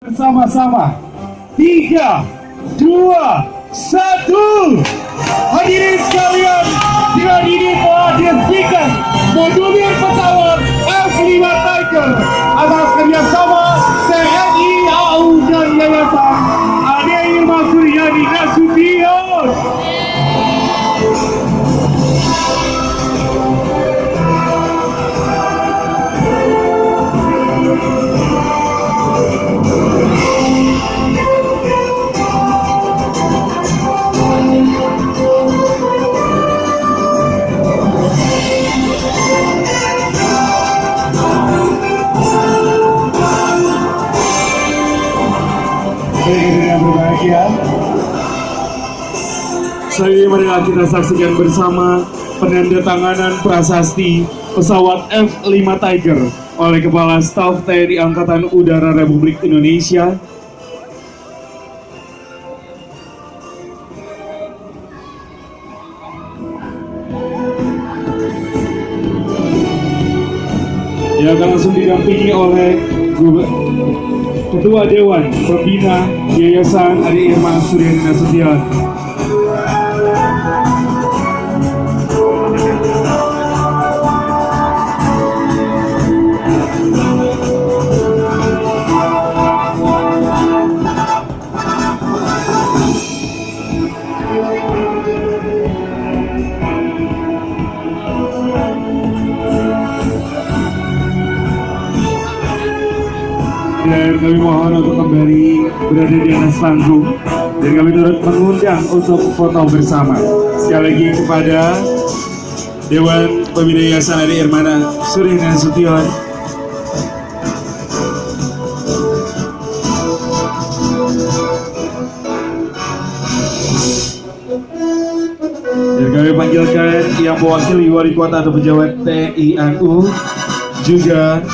Bersama-sama 3, 2, 1. Hadirin sekalian, dengan ini telah diresmikan modulir pesawat F5 Tiger atas kerjasama TNI AU dan Yayasan Ade Irma Suryani Nasution. Yang berbahagia, selanjutnya marilah kita saksikan bersama penandatanganan prasasti pesawat F5 Tiger oleh Kepala Staf TNI Angkatan Udara Republik Indonesia. Yang akan langsung didampingi oleh Ketua Dewan Pembina Yayasan Ade Irma Suryani Nasution. Dan kami mohon untuk kembali berada di atas panggung dan kami turut mengundang untuk foto bersama. Sekali lagi kepada Dewan Pembina Yayasan Ade Irma Suryani Nasution. Dan kami panggilkan yang mewakili wali kota atau pejabat TNI AU juga